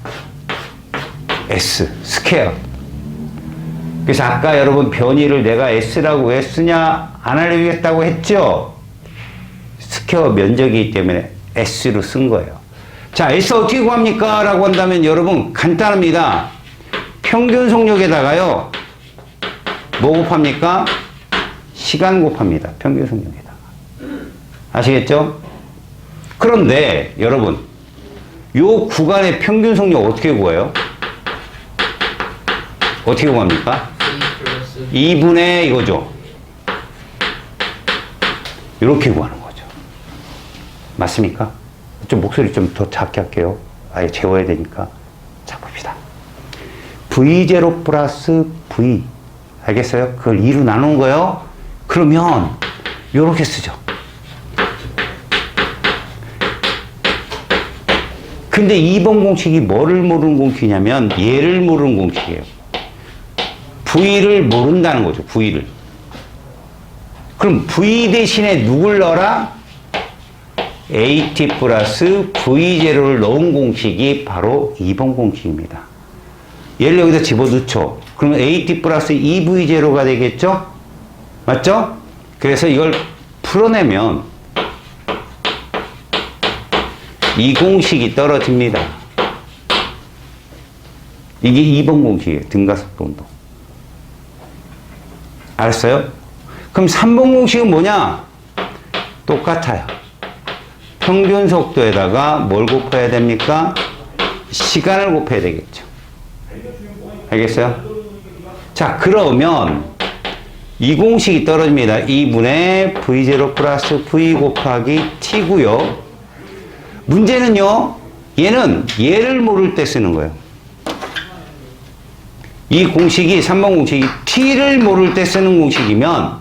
S, 스퀘어. 그래서 아까 여러분 변이를 내가 S라고 왜 쓰냐 안 알려주겠다고 했죠? 스퀘어 면적이기 때문에 S로 쓴 거예요. 자, S 어떻게 구합니까? 라고 한다면 여러분 간단합니다. 평균 속력에다가요. 뭐 곱합니까? 시간 곱합니다. 평균 속력에다가. 아시겠죠? 그런데 여러분 요 구간의 평균 속력 어떻게 구해요? 어떻게 구합니까? A 플러스 2분의 이거죠. 이렇게 구하는 거죠. 맞습니까? 좀 목소리 좀 더 작게 할게요. 아예 재워야 되니까. 자, 봅시다. V0 플러스 V. 알겠어요? 그걸 2로 나눈 거예요. 그러면 이렇게 쓰죠. 근데 2번 공식이 뭐를 모르는 공식이냐면 얘를 모르는 공식이에요. V를 모른다는 거죠. V를. 그럼 V 대신에 누굴 넣어라? AT 플러스 V0를 넣은 공식이 바로 2번 공식입니다. 얘를 여기다 집어넣죠. 그러면 AT 플러스 2V0가 되겠죠? 맞죠? 그래서 이걸 풀어내면 이 공식이 떨어집니다. 이게 2번 공식이에요. 등가속도 운동. 알았어요? 그럼 3번 공식은 뭐냐? 똑같아요. 평균 속도에다가 뭘 곱해야 됩니까? 시간을 곱해야 되겠죠. 알겠어요? 자, 그러면 이 공식이 떨어집니다. 2분의 V0 플러스 V 곱하기 T고요. 문제는요, 얘는 얘를 모를 때 쓰는 거예요. 이 공식이, 3번 공식이 T를 모를 때 쓰는 공식이면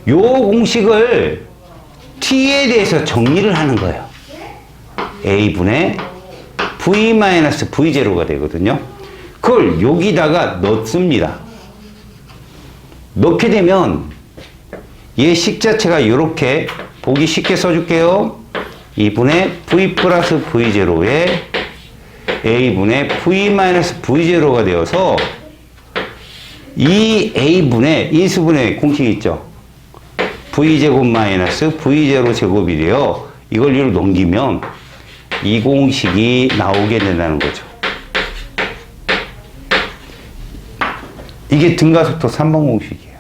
요 공식을 T에 대해서 정리를 하는 거예요. A분의 V-V0가 되거든요. 그걸 여기다가 넣습니다. 넣게 되면 얘 식 자체가 이렇게 보기 쉽게 써줄게요. 2분의 V 플러스 V0에 A분의 V-V0가 되어서 이 A분의 인수분해 공식이 있죠. V제곱 마이너스 V0 제곱이 돼요. 이걸 이로 넘기면 이 공식이 나오게 된다는 거죠. 이게 등가속도 3번 공식이에요.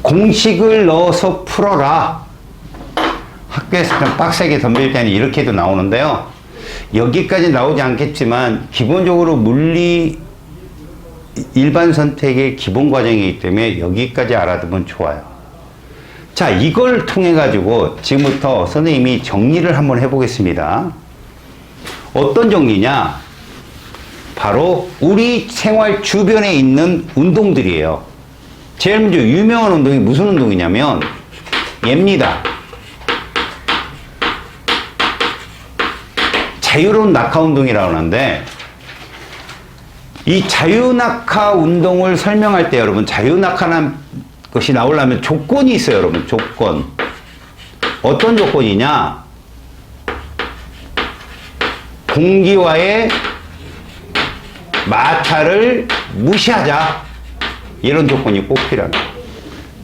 공식을 넣어서 풀어라. 학교에서 좀 빡세게 덤빌 때는 이렇게도 나오는데요. 여기까지 나오지 않겠지만 기본적으로 물리 일반 선택의 기본 과정이기 때문에 여기까지 알아두면 좋아요. 자, 이걸 통해 가지고 지금부터 선생님이 정리를 한번 해보겠습니다. 어떤 정리냐? 바로 우리 생활 주변에 있는 운동들이에요. 제일 먼저 유명한 운동이 무슨 운동이냐면 얘입니다. 자유로운 낙하 운동이라고 하는데, 이 자유낙하 운동을 설명할 때 여러분, 자유낙하라는 것이 나오려면 조건이 있어요, 여러분. 조건. 어떤 조건이냐? 공기와의 마찰을 무시하자. 이런 조건이 꼭 필요합니다.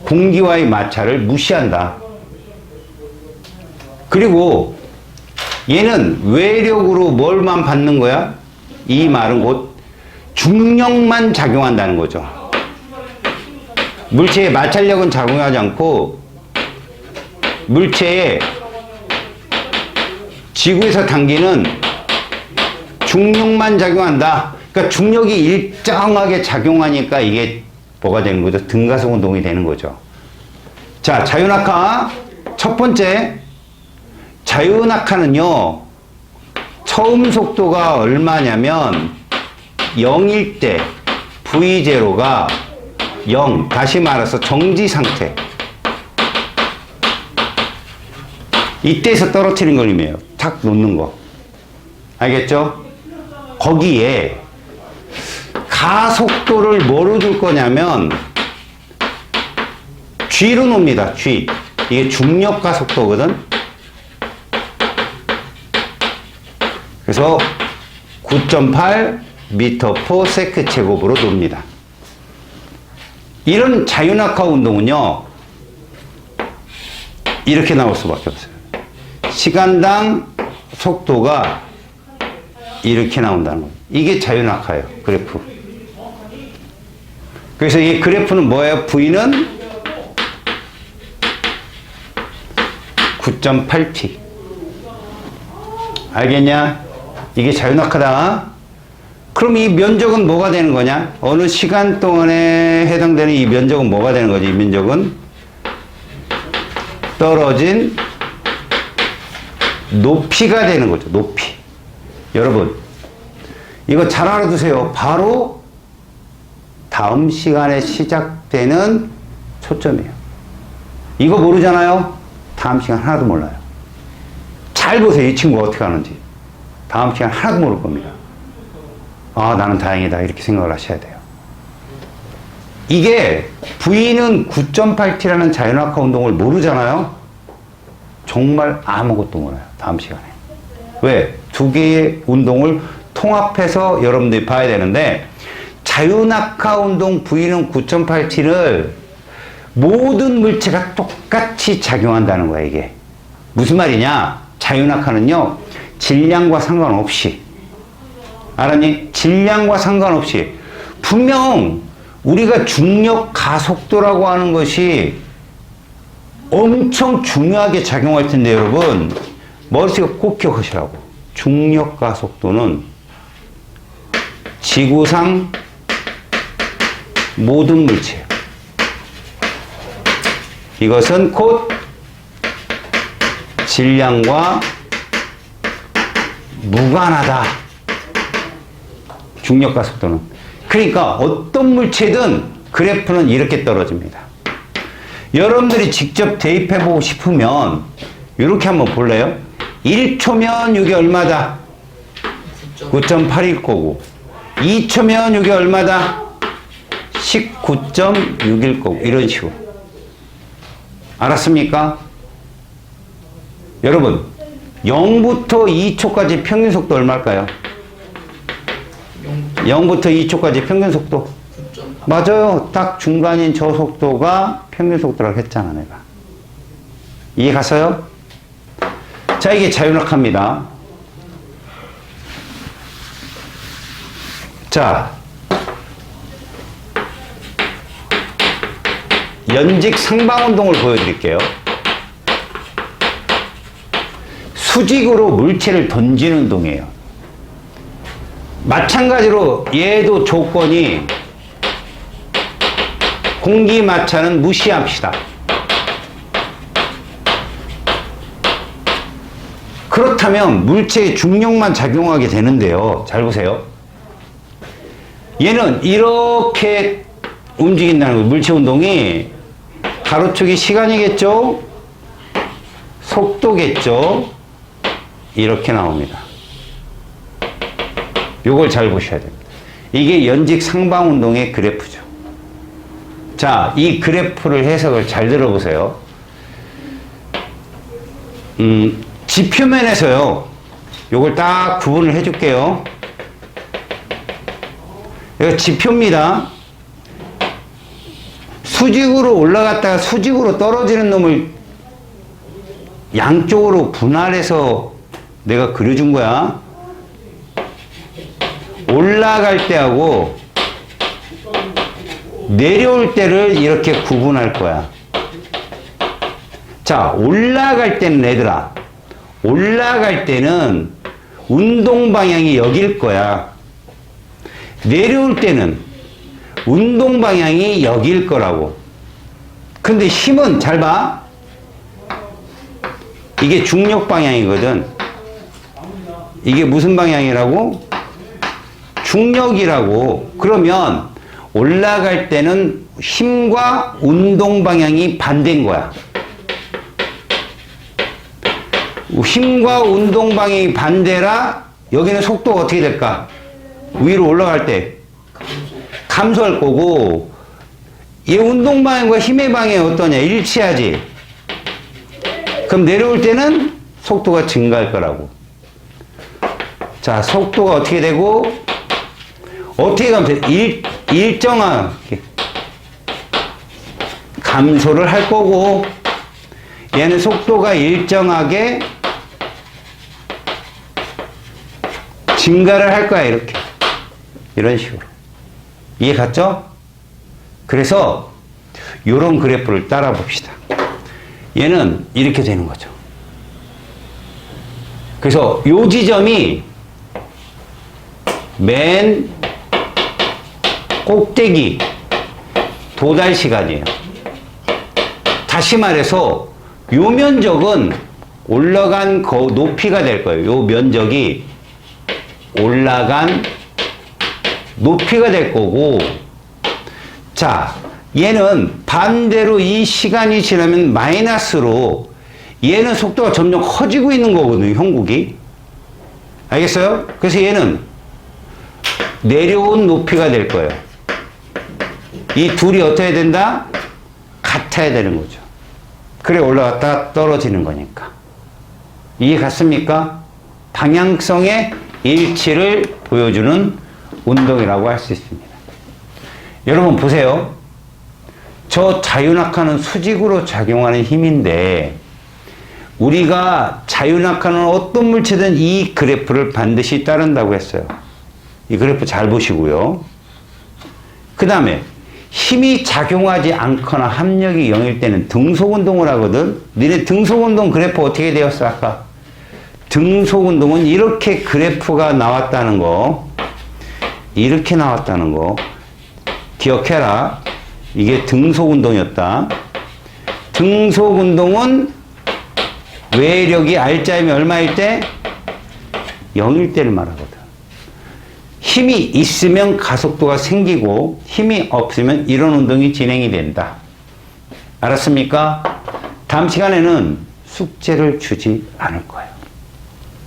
공기와의 마찰을 무시한다. 그리고 얘는 외력으로 뭘만 받는 거야? 이 말은 곧 중력만 작용한다는 거죠. 물체의 마찰력은 작용하지 않고 물체의 지구에서 당기는 중력만 작용한다. 그러니까 중력이 일정하게 작용하니까 이게 뭐가 되는 거죠? 등가속 운동이 되는 거죠. 자, 자유낙하 첫 번째, 자유낙하는요 처음 속도가 얼마냐면 0일 때 V0가 0, 다시 말해서 정지 상태, 이때에서 떨어뜨리는 걸 의미해요. 탁 놓는 거. 알겠죠? 거기에 가속도를 뭐로 줄 거냐면 G로 놉니다. G. 이게 중력 가속도거든. 그래서 9.8 m/s 제곱으로 놉니다. 이런 자유낙하 운동은요 이렇게 나올 수밖에 없어요. 시간당 속도가 이렇게 나온다는 거예요. 이게 자유낙하예요. 그래프. 그래서 이 그래프는 뭐예요? V는 9.8t. 알겠냐? 이게 자유낙하다. 그럼 이 면적은 뭐가 되는 거냐? 어느 시간 동안에 해당되는 이 면적은 뭐가 되는 거지? 이 면적은 떨어진 높이가 되는 거죠. 높이. 여러분, 이거 잘 알아두세요. 바로 다음 시간에 시작되는 초점이에요. 이거 모르잖아요? 다음 시간 하나도 몰라요. 잘 보세요. 이 친구가 어떻게 하는지. 다음 시간 하나도 모를 겁니다. 아, 나는 다행이다. 이렇게 생각을 하셔야 돼요. 이게 V는 9.8T라는 자연학화 운동을 모르잖아요? 정말 아무것도 몰라요. 다음 시간에. 왜? 두 개의 운동을 통합해서 여러분들이 봐야 되는데, 자연학화 운동 V는 9.8T를 모든 물체가 똑같이 작용한다는 거야, 이게. 무슨 말이냐? 자연학화는요, 질량과 상관없이. 알았니? 질량과 상관없이. 분명 우리가 중력 가속도라고 하는 것이 엄청 중요하게 작용할 텐데, 여러분. 머릿속에 꼭 기억하시라고. 중력 가속도는 지구상 모든 물체예요. 이것은 곧 질량과 무관하다. 중력 가속도는. 그러니까 어떤 물체든 그래프는 이렇게 떨어집니다. 여러분들이 직접 대입해보고 싶으면 이렇게 한번 볼래요? 1초면 이게 얼마다? 9.8일 거고, 2초면 이게 얼마다? 19.6일 거고, 이런 식으로. 알았습니까? 여러분, 0부터 2초까지 평균 속도 얼마일까요? 0부터 2초까지 평균 속도. 맞아요. 딱 중간인 저 속도가 평균 속도라고 했잖아, 내가. 이해 갔어요? 자, 이게 자연학화입니다. 자, 연직 상방운동을 보여드릴게요. 수직으로 물체를 던지는 운동이에요. 마찬가지로 얘도 조건이 공기 마차는 무시합시다. 그렇다면 물체의 중력만 작용하게 되는데요. 잘 보세요. 얘는 이렇게 움직인다는 거예요. 물체 운동이 가로축이 시간이겠죠? 속도겠죠? 이렇게 나옵니다. 요걸 잘 보셔야 됩니다. 이게 연직 상방 운동의 그래프죠. 자, 이 그래프를 해석을 잘 들어보세요. 지표면에서요, 요걸 딱 구분을 해줄게요. 이거 지표입니다. 수직으로 올라갔다가 수직으로 떨어지는 놈을 양쪽으로 분할해서 내가 그려준 거야. 올라갈 때하고 내려올 때를 이렇게 구분할 거야. 자, 올라갈 때는 얘들아, 올라갈 때는 운동 방향이 여길 거야. 내려올 때는 운동 방향이 여길 거라고. 근데 힘은 잘 봐. 이게 중력 방향이거든. 이게 무슨 방향이라고? 중력이라고. 그러면 올라갈 때는 힘과 운동 방향이 반대인 거야. 힘과 운동 방향이 반대라 여기는 속도가 어떻게 될까? 위로 올라갈 때 감소할 거고, 이 운동 방향과 힘의 방향이 어떠냐? 일치하지. 그럼 내려올 때는 속도가 증가할 거라고. 자, 속도가 어떻게 되고, 어떻게 가면 돼? 일정하게 감소를 할 거고, 얘는 속도가 일정하게 증가를 할 거야, 이렇게. 이런 식으로. 이해 갔죠? 그래서 요런 그래프를 따라 봅시다. 얘는 이렇게 되는 거죠. 그래서 요 지점이 맨 꼭대기 도달 시간이에요. 다시 말해서 요 면적은 올라간 높이가 될 거예요. 요 면적이 올라간 높이가 될 거고, 자, 얘는 반대로 이 시간이 지나면 마이너스로 얘는 속도가 점점 커지고 있는 거거든요, 형국이. 알겠어요? 그래서 얘는 내려온 높이가 될 거예요. 이 둘이 어떻게 된다? 같아야 되는 거죠. 그래 올라갔다 떨어지는 거니까. 이해 갔습니까? 방향성의 일치를 보여주는 운동이라고 할 수 있습니다. 여러분 보세요. 저 자유낙하는 수직으로 작용하는 힘인데 우리가 자유낙하는 어떤 물체든 이 그래프를 반드시 따른다고 했어요. 이 그래프 잘 보시고요. 그 다음에 힘이 작용하지 않거나 합력이 0일 때는 등속운동을 하거든. 니네 등속운동 그래프 어떻게 되었어 아까? 등속운동은 이렇게 그래프가 나왔다는 거, 이렇게 나왔다는 거 기억해라. 이게 등속운동이었다. 등속운동은 외력이 R자이면 얼마일 때? 0일 때를 말하거든. 힘이 있으면 가속도가 생기고 힘이 없으면 이런 운동이 진행이 된다. 알았습니까? 다음 시간에는 숙제를 주지 않을 거예요.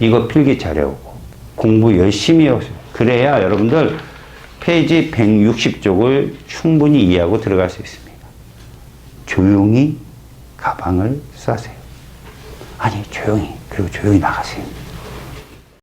이거 필기 잘해오고 공부 열심히 해오세요. 그래야 여러분들 페이지 160쪽을 충분히 이해하고 들어갈 수 있습니다. 조용히 가방을 싸세요. 아니 조용히, 그리고 조용히 나가세요.